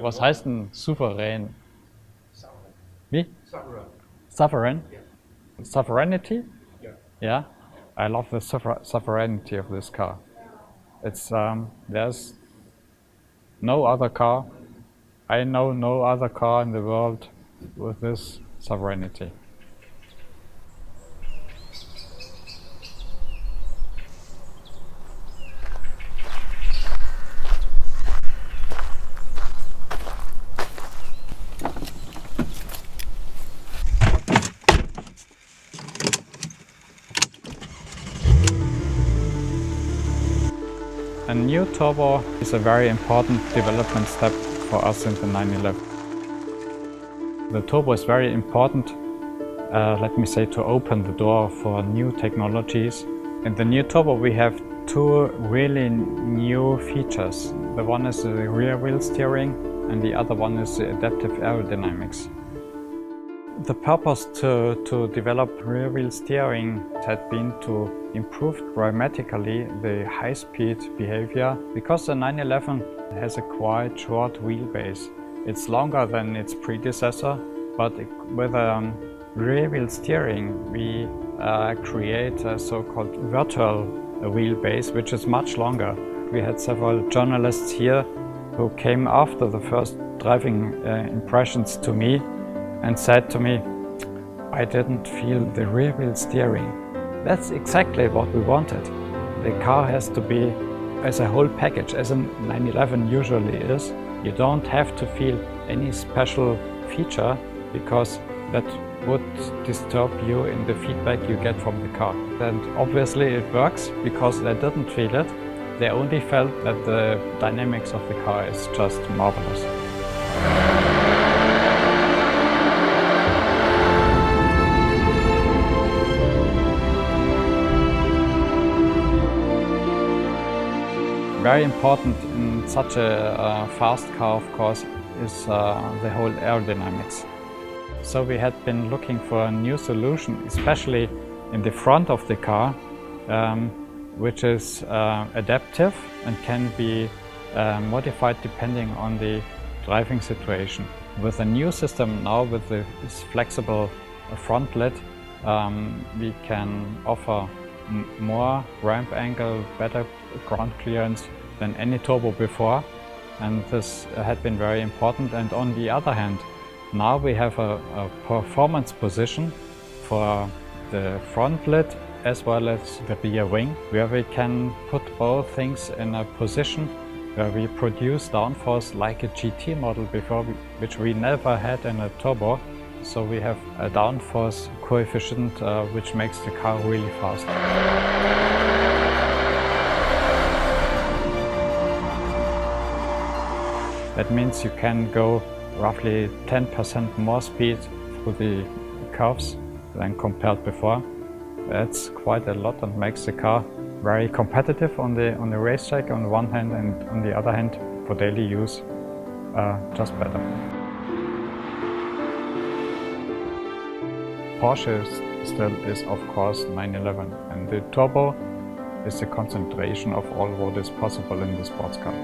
Was heißt denn souverän? Sovereign. Wie? Sovereign. Sovereign? Yeah. Sovereignty? Yeah. Yeah, I love the sovereignty of this car. It's there's no other car. I know no other car in the world with this sovereignty. A new turbo is a very important development step for us in the 911. The turbo is very important, let me say, to open the door for new technologies. In the new turbo we have two really new features. The one is the rear wheel steering and the other one is the adaptive aerodynamics. The purpose to develop rear wheel steering had been to improve dramatically the high-speed behavior, because the 911 has a quite short wheelbase. It's longer than its predecessor, but with rear wheel steering we create a so-called virtual wheelbase, which is much longer. We had several journalists here who came after the first driving impressions to me and said to me, I didn't feel the rear wheel steering. That's exactly what we wanted. The car has to be as a whole package, as a 911 usually is. You don't have to feel any special feature, because that would disturb you in the feedback you get from the car. And obviously it works, because they didn't feel it. They only felt that the dynamics of the car is just marvelous. Very important in such a fast car, of course, is the whole aerodynamics. So we had been looking for a new solution, especially in the front of the car, which is adaptive and can be modified depending on the driving situation. With a new system now, with this flexible front lid, we can offer more ramp angle, better ground clearance than any turbo before, and this had been very important. And on the other hand, now we have a performance position for the front lid as well as the rear wing, where we can put both things in a position where we produce downforce like a GT model before, which we never had in a turbo. So we have a downforce coefficient which makes the car really fast. That means you can go roughly 10% more speed through the curves than compared before. That's quite a lot and makes the car very competitive on the racetrack on the one hand, and on the other hand for daily use just better. Porsche still is of course 911, and the turbo is the concentration of all what is possible in the sports car.